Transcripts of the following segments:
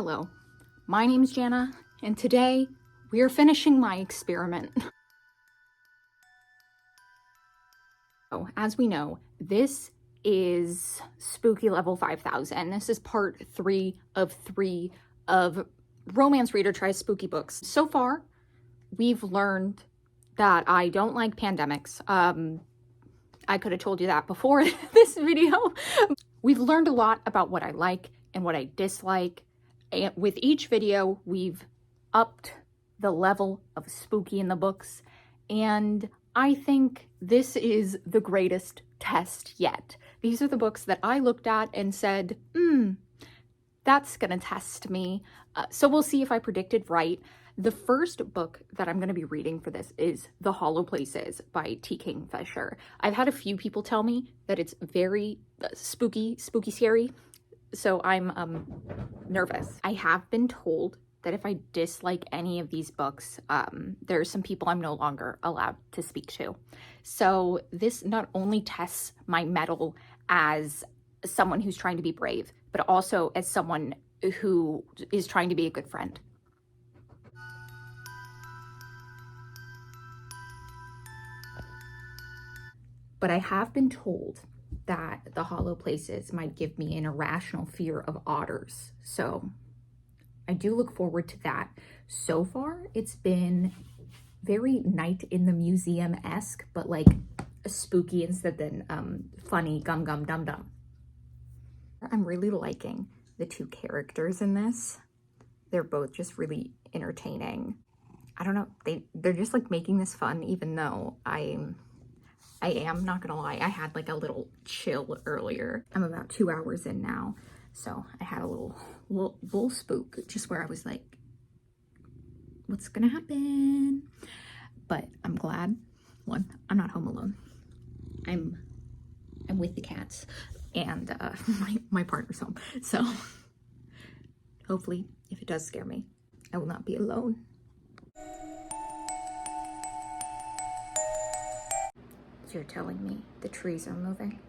Hello, my name is Jana, and today we are finishing my experiment. So, as we know, this is Spooky Level 5000. This is part 3 of Romance Reader Tries Spooky Books. So far, we've learned that I don't like pandemics. I could have told you that before this video. We've learned a lot about what I like and what I dislike. And with each video, we've upped the level of spooky in the books, and I think this is the greatest test yet. These are the books that I looked at and said, that's gonna test me. So we'll see if I predicted right. The first book that I'm gonna be reading for this is The Hollow Places by T. Kingfisher. I've had a few people tell me that it's very spooky, scary. So I'm nervous. I have been told that if I dislike any of these books, there are some people I'm no longer allowed to speak to. So this not only tests my mettle as someone who's trying to be brave, but also as someone who is trying to be a good friend. But I have been told that The Hollow Places might give me an irrational fear of otters. So I do look forward to that. So far, it's been very Night in the Museum-esque, but like spooky instead than funny Gum Gum Dum Dum. I'm really liking the two characters in this. They're both just really entertaining. I don't know, they're just like making this fun, even though I am not gonna lie, I had like a little chill earlier. I'm about 2 hours in now, so I had a little spook just where I was like, what's gonna happen? But I'm glad, one, I'm not home alone. I'm with the cats and my partner's home. So hopefully if it does scare me, I will not be alone. You're telling me the trees are moving?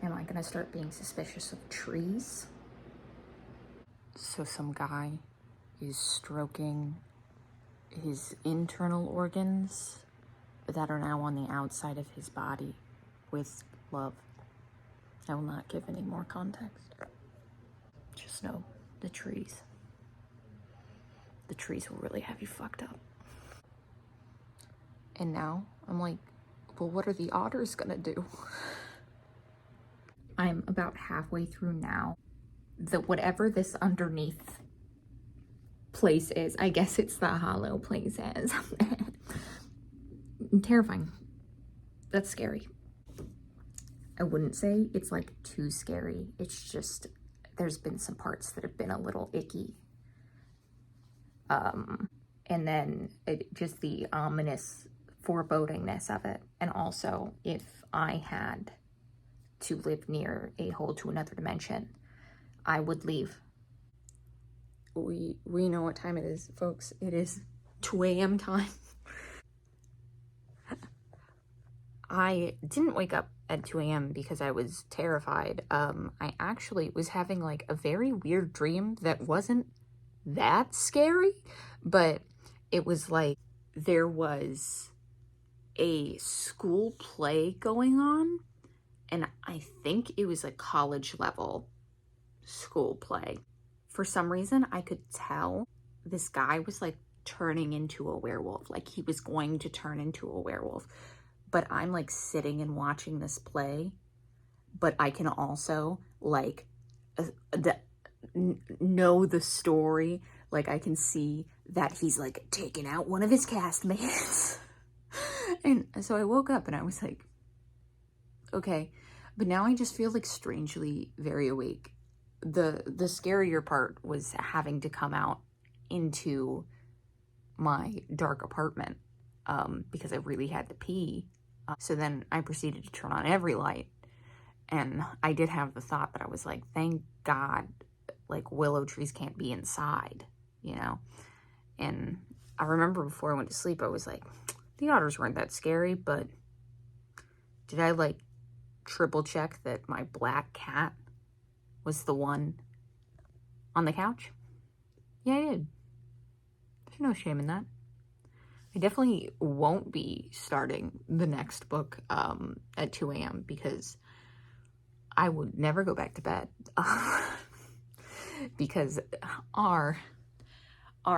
Am I gonna start being suspicious of trees? So some guy is stroking his internal organs that are now on the outside of his body with love. I will not give any more context. Just know the trees will really have you fucked up. And now I'm like, well, what are the otters gonna do? I'm about halfway through now. Whatever this underneath place is, I guess it's the Hollow Places. Terrifying. That's scary. I wouldn't say it's like too scary. It's just, there's been some parts that have been a little icky. And then just the ominous forebodingness of it. And also, if I had to live near a hole to another dimension, I would leave. We know what time it is, folks. It is 2 a.m. time. I didn't wake up at 2 a.m. because I was terrified. I actually was having like a very weird dream that wasn't that scary, but it was like there was a school play going on, and I think it was a college level school play. For some reason, I could tell this guy was like turning into a werewolf, like he was going to turn into a werewolf. But I'm like sitting and watching this play, but I can also like know the story. Like I can see that he's like taking out one of his castmates. And so I woke up and I was like, okay, but now I just feel like strangely very awake. The scarier part was having to come out into my dark apartment because I really had to pee. So then I proceeded to turn on every light, and I did have the thought that I was like, thank God, like willow trees can't be inside, you know? And I remember before I went to sleep, I was like, the otters weren't that scary, but did I like triple check that my black cat was the one On the couch? Yeah, I did. There's no shame in that. I definitely won't be starting the next book at 2 a.m. because I would never go back to bed. Because our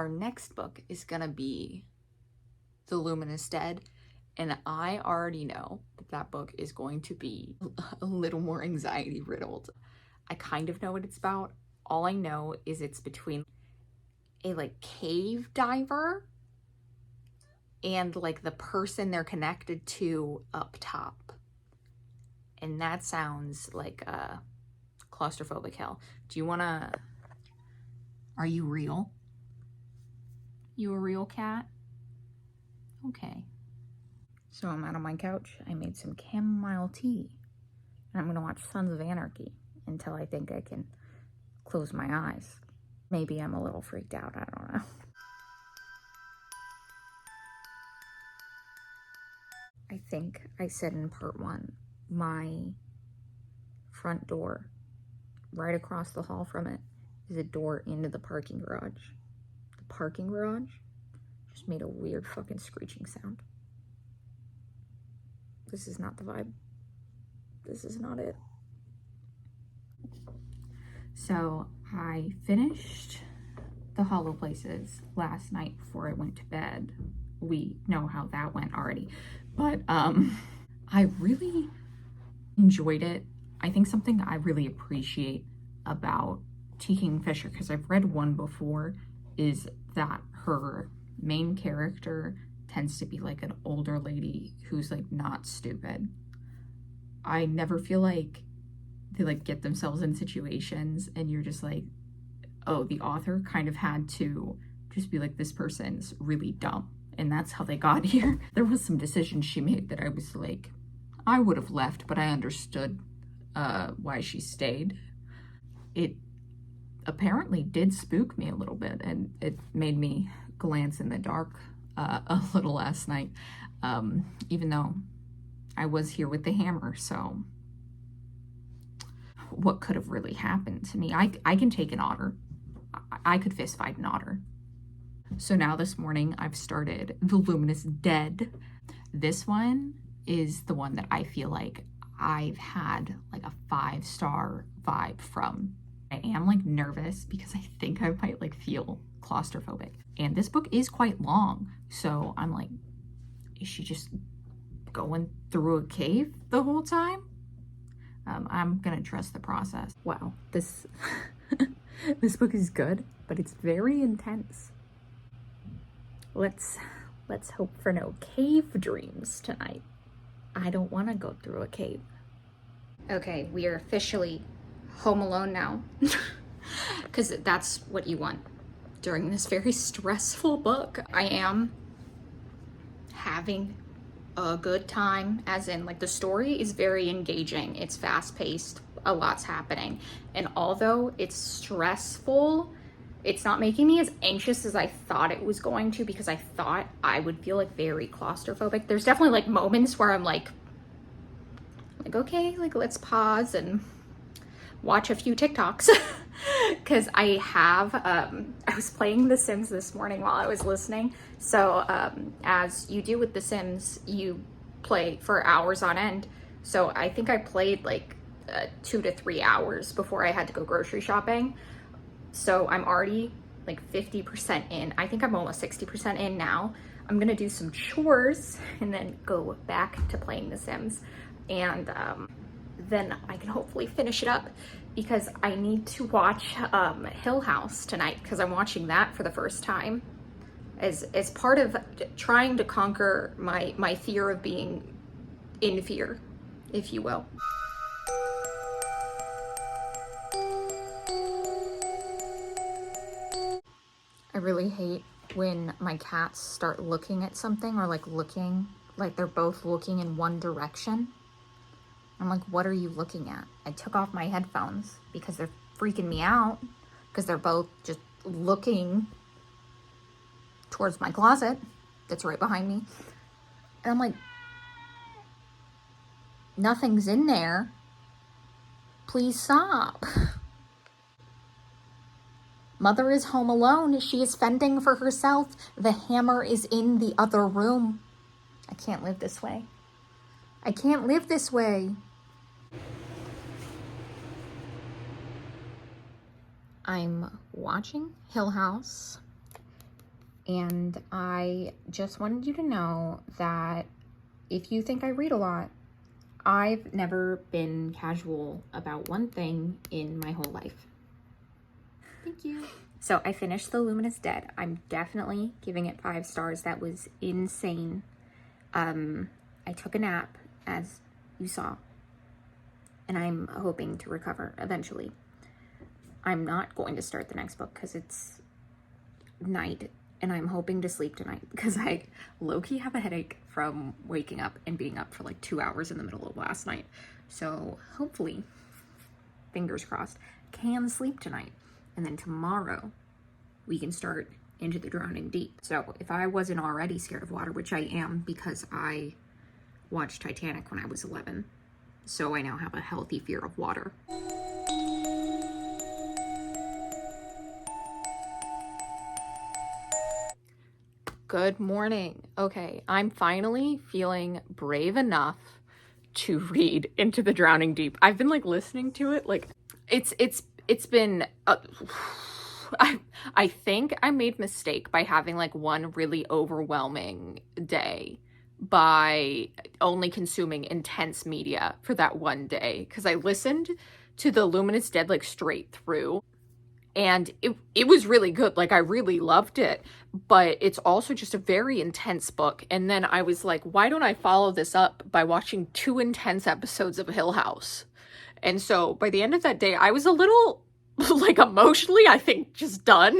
next book is gonna be The Luminous Dead, and I already know that that book is going to be a little more anxiety riddled. I kind of know what it's about. All I know is it's between a like cave diver and like the person they're connected to up top. And that sounds like claustrophobic hell. Do you wanna, are you real? You a real cat? Okay. So I'm out on my couch. I made some chamomile tea. And I'm gonna watch Sons of Anarchy until I think I can close my eyes. Maybe I'm a little freaked out, I don't know. I think I said in part 1, my front door, right across the hall from it, is a door into the parking garage. The parking garage just made a weird fucking screeching sound. This is not the vibe. This is not it. So I finished The Hollow Places last night before I went to bed. We know how that went already. But I really enjoyed it. I think something I really appreciate about T. Kingfisher, because I've read one before, is that her main character tends to be like an older lady who's like not stupid. I never feel like they like get themselves in situations and you're just like, oh, the author kind of had to just be like, this person's really dumb. And that's how they got here. There was some decisions she made that I was like, I would have left, but I understood why she stayed. It apparently did spook me a little bit, and it made me glance in the dark a little last night, even though I was here with the hammer, so what could have really happened to me? I can take an otter. I could fist fight an otter. So now this morning I've started The Luminous Dead. This one is the one that I feel like I've had like a 5-star vibe from. I am like nervous because I think I might like feel claustrophobic. And this book is quite long. So I'm like, is she just going through a cave the whole time? I'm gonna trust the process. Wow, this this book is good, but it's very intense. Let's hope for no cave dreams tonight. I don't want to go through a cave. Okay, we are officially home alone now. Because that's what you want during this very stressful book. I am having a good time, as in like the story is very engaging. It's fast-paced, a lot's happening. And although it's stressful, it's not making me as anxious as I thought it was going to, because I thought I would feel like very claustrophobic. There's definitely like moments where I'm like, okay, like let's pause and watch a few TikToks. Because I was playing The Sims this morning while I was listening. So as you do with The Sims, you play for hours on end. So I think I played like 2 to 3 hours before I had to go grocery shopping. So I'm already like 50% in. I think I'm almost 60% in now. I'm gonna do some chores and then go back to playing The Sims. And then I can hopefully finish it up, because I need to watch Hill House tonight, because I'm watching that for the first time as part of trying to conquer my fear of being in fear, if you will. I really hate when my cats start looking at something, or like looking, like they're both looking in one direction. I'm like, what are you looking at? I took off my headphones because they're freaking me out, because they're both just looking towards my closet that's right behind me. And I'm like, nothing's in there. Please stop. Mother is home alone. She is fending for herself. The hammer is in the other room. I can't live this way. I can't live this way. I'm watching Hill House, and I just wanted you to know that if you think I read a lot, I've never been casual about one thing in my whole life. Thank you. So I finished The Luminous Dead. I'm definitely giving it 5 stars. That was insane. I took a nap, as you saw, and I'm hoping to recover eventually. I'm not going to start the next book because it's night, and I'm hoping to sleep tonight because I low-key have a headache from waking up and being up for like 2 hours in the middle of last night. So hopefully, fingers crossed, can sleep tonight. And then tomorrow we can start Into the Drowning Deep. So if I wasn't already scared of water, which I am because I watched Titanic when I was 11, so I now have a healthy fear of water. Good morning. Okay, I'm finally feeling brave enough to read Into the Drowning Deep. I've been like listening to it, like it's been I think I made mistake by having like one really overwhelming day by only consuming intense media for that one day, because I listened to The Luminous Dead like straight through, and it was really good. Like, I really loved it, but it's also just a very intense book. And then I was like, why don't I follow this up by watching 2 intense episodes of Hill House? And so by the end of that day, I was a little like emotionally, I think, just done.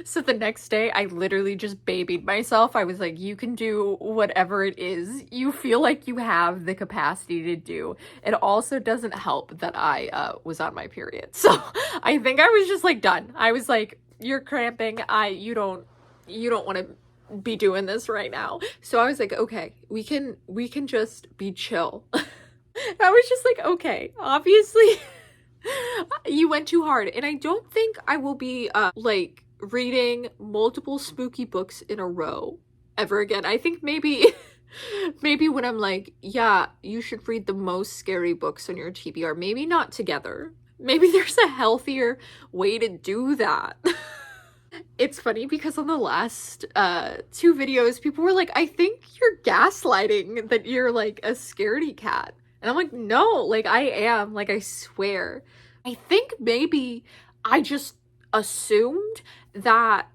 So the next day I literally just babied myself. I was like, you can do whatever it is you feel like you have the capacity to do. It also doesn't help that I was on my period. So I think I was just like done. I was like, you're cramping. You don't want to be doing this right now. So I was like, okay, we can just be chill. I was just like, okay, obviously you went too hard, and I don't think I will be like reading multiple spooky books in a row ever again. I think maybe when I'm like, yeah, you should read the most scary books on your TBR, maybe not together. Maybe there's a healthier way to do that. It's funny because on the last 2 videos, people were like, I think you're gaslighting that you're like a scaredy cat. And I'm like, no, like I am, like I swear. I think maybe I just assumed that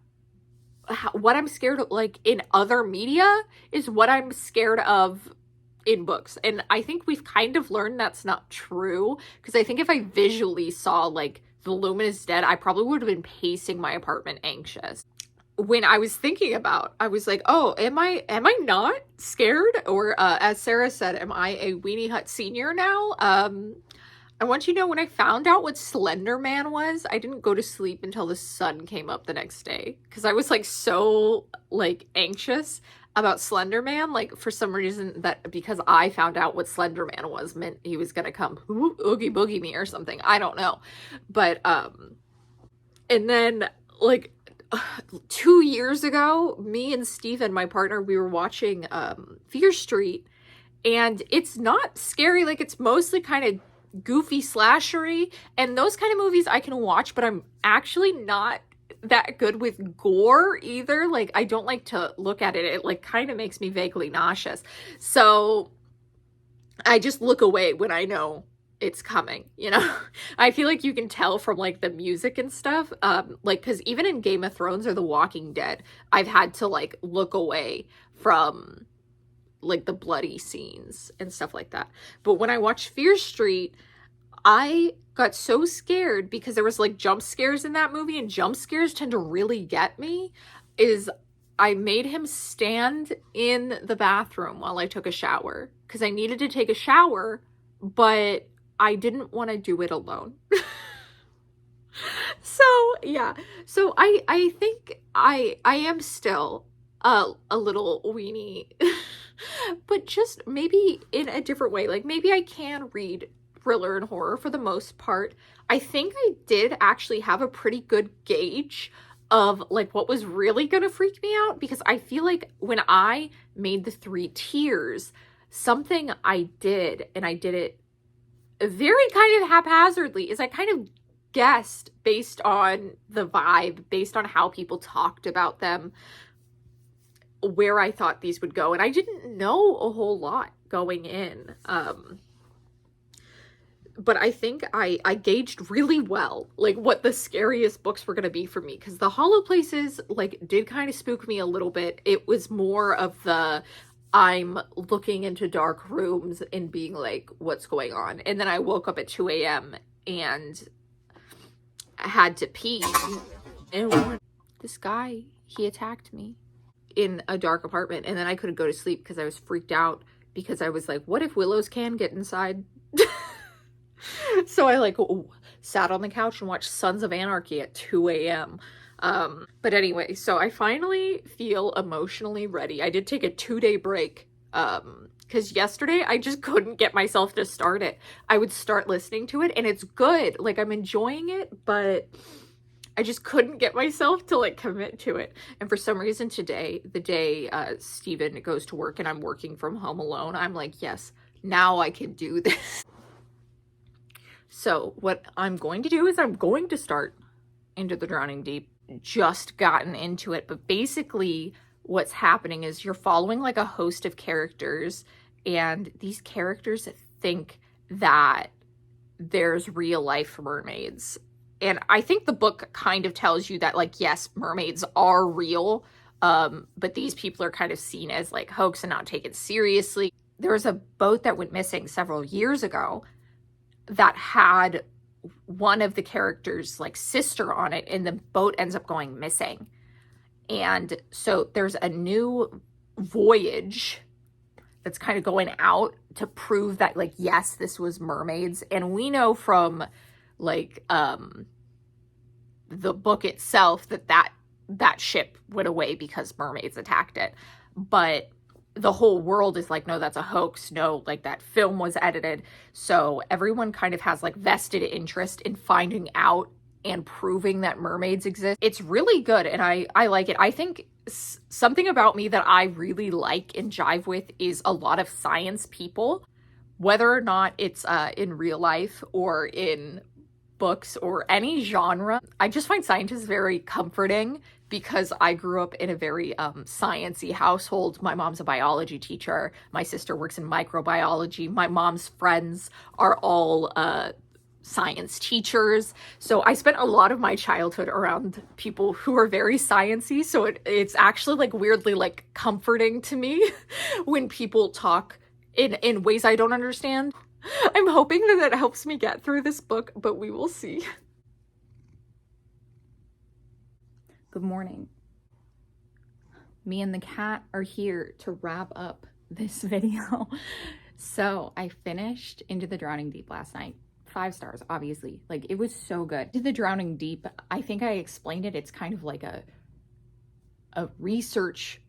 what I'm scared of, like in other media, is what I'm scared of in books. And I think we've kind of learned that's not true, because I think if I visually saw like The Luminous Dead, I probably would have been pacing my apartment anxious. When I was thinking about, I was like, oh, am I not scared? Or as Sarah said, am I a Weenie Hut senior now? I want you to know, when I found out what Slender Man was, I didn't go to sleep until the sun came up the next day, because I was like so like anxious about Slender Man, like for some reason, that because I found out what Slender Man was meant he was gonna come oogie boogie me or something. I don't know. But and then like 2 years ago, me and Steven, my partner, we were watching Fear Street, and it's not scary. Like, it's mostly kind of goofy slashery, and those kind of movies I can watch, but I'm actually not that good with gore either. Like, I don't like to look at it. It like kind of makes me vaguely nauseous. So I just look away when I know it's coming, you know? I feel like you can tell from like the music and stuff, like, because even in Game of Thrones or The Walking Dead, I've had to like look away from like the bloody scenes and stuff like that. But when I watched Fear Street, I got so scared because there was like jump scares in that movie, and jump scares tend to really get me, is I made him stand in the bathroom while I took a shower, because I needed to take a shower, but I didn't want to do it alone. So yeah, so I think I am still a little weenie, but just maybe in a different way. Like, maybe I can read thriller and horror for the most part. I think I did actually have a pretty good gauge of like what was really gonna freak me out, because I feel like when I made the 3 tiers, something I did, and I did it very kind of haphazardly, is I kind of guessed based on the vibe, based on how people talked about them, where I thought these would go. And I didn't know a whole lot going in. But I think I gauged really well, like, what the scariest books were going to be for me. Because the Hollow Places, like, did kind of spook me a little bit. It was more of the, I'm looking into dark rooms and being like, what's going on? And then I woke up at 2 a.m. and I had to pee. And this guy, he attacked me in a dark apartment. And then I couldn't go to sleep because I was freaked out, because I was like, what if Willows can get inside? So I like sat on the couch and watched Sons of Anarchy at 2 a.m. But anyway, so I finally feel emotionally ready. I did take a 2-day break because yesterday I just couldn't get myself to start it. I would start listening to it and it's good. Like, I'm enjoying it, but I just couldn't get myself to like commit to it. And for some reason today, the day Steven goes to work and I'm working from home alone, I'm like, yes, now I can do this. So what I'm going to do is I'm going to start Into the Drowning Deep. Just gotten into it, but basically what's happening is you're following like a host of characters, and these characters think that there's real life mermaids. And I think the book kind of tells you that, like, yes, mermaids are real, but these people are kind of seen as like hoax and not taken seriously. There was a boat that went missing several years ago that had one of the characters' like sister on it, and the boat ends up going missing. And so there's a new voyage that's kind of going out to prove that, like, yes, this was mermaids. And we know from like the book itself that ship went away because mermaids attacked it. But the whole world is like, no, that's a hoax. No, like, that film was edited. So everyone kind of has like vested interest in finding out and proving that mermaids exist. It's really good, and I like it. I think something about me that I really like and jive with is a lot of science people, whether or not it's in real life or in books or any genre. I just find scientists very comforting, because I grew up in a very science-y household. My mom's a biology teacher. My sister works in microbiology. My mom's friends are all science teachers. So I spent a lot of my childhood around people who are very science-y. So it's actually like weirdly like comforting to me when people talk in ways I don't understand. I'm hoping that helps me get through this book, but we will see. Good morning. Me and the cat are here to wrap up this video. So I finished Into the Drowning Deep last night. 5 stars, obviously. Like, it was so good. Into the Drowning Deep, I think I explained it. It's kind of like a research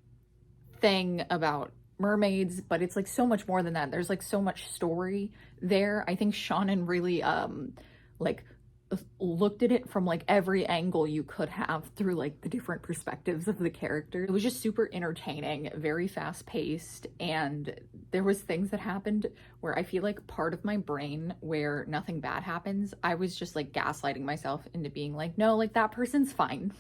thing about mermaids, but it's like so much more than that. There's like so much story there. I think Shannon really like looked at it from like every angle you could have through like the different perspectives of the characters. It was just super entertaining, very fast paced, and there was things that happened where I feel like part of my brain where nothing bad happens, I was just like gaslighting myself into being like, no, like, that person's fine.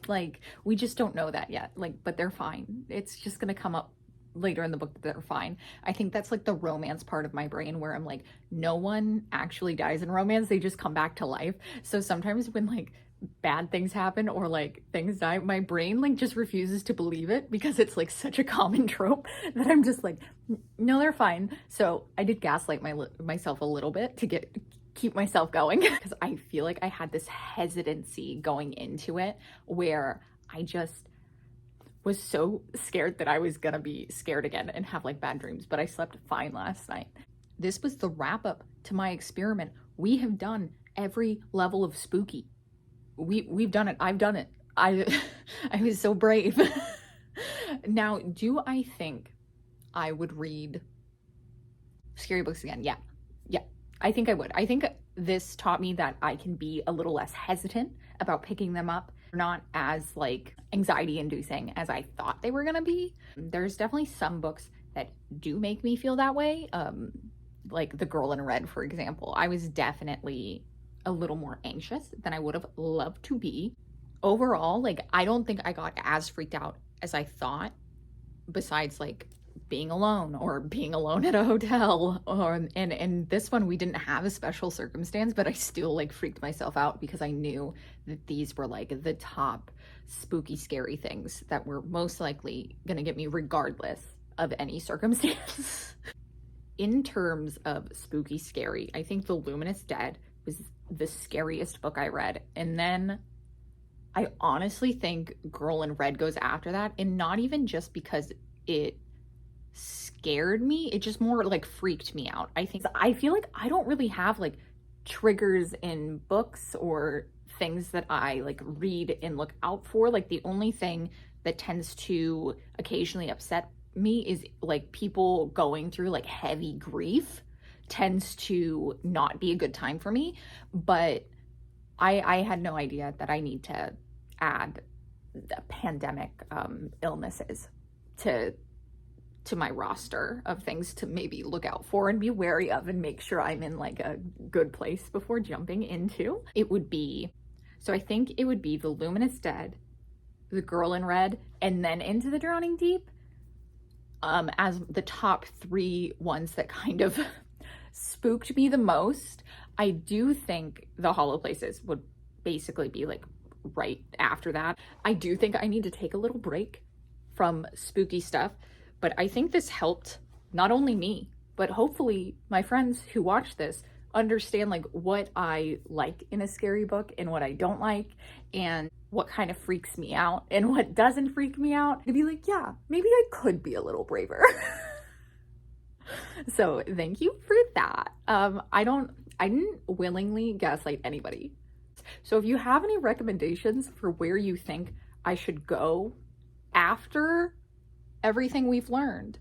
Like, we just don't know that yet. Like, but they're fine. It's just gonna come up later in the book that they're fine. I think that's like the romance part of my brain where I'm like, no one actually dies in romance, they just come back to life. So sometimes when like bad things happen or like things die, my brain like just refuses to believe it, because it's like such a common trope that I'm just like, no, they're fine. So I did gaslight myself a little bit to keep myself going, because I feel like I had this hesitancy going into it where I just was so scared that I was gonna be scared again and have like bad dreams, but I slept fine last night. This was the wrap up to my experiment. We have done every level of spooky. We've done it. I've done it. I was so brave. Now, do I think I would read scary books again? Yeah. I think I would. I think this taught me that I can be a little less hesitant about picking them up. They're not as like anxiety inducing as I thought they were gonna be. There's definitely some books that do make me feel that way. Like The Girl in Red, for example. I was definitely a little more anxious than I would have loved to be. Overall, like I don't think I got as freaked out as I thought, besides like being alone or being alone at a hotel, or and this one we didn't have a special circumstance, but I still like freaked myself out because I knew that these were like the top spooky scary things that were most likely gonna get me regardless of any circumstance. In terms of spooky scary, I think The Luminous Dead was the scariest book I read, and then I honestly think Girl in Red goes after that, and not even just because it scared me, it just more like freaked me out. I feel like I don't really have like triggers in books or things that I like read and look out for. Like the only thing that tends to occasionally upset me is like people going through like heavy grief tends to not be a good time for me. But I had no idea that I need to add the pandemic illnesses to my roster of things to maybe look out for and be wary of and make sure I'm in like a good place before jumping into. So I think it would be The Luminous Dead, The Girl in Red, and then Into the Drowning Deep as the top 3 ones that kind of spooked me the most. I do think The Hollow Places would basically be like right after that. I do think I need to take a little break from spooky stuff, but I think this helped not only me, but hopefully my friends who watch this understand like what I like in a scary book and what I don't like, and what kind of freaks me out and what doesn't freak me out, to be like, yeah, maybe I could be a little braver. So thank you for that. I didn't willingly gaslight anybody. So if you have any recommendations for where you think I should go after everything we've learned,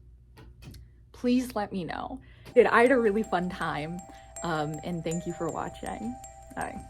please let me know. I had a really fun time, and thank you for watching. Bye.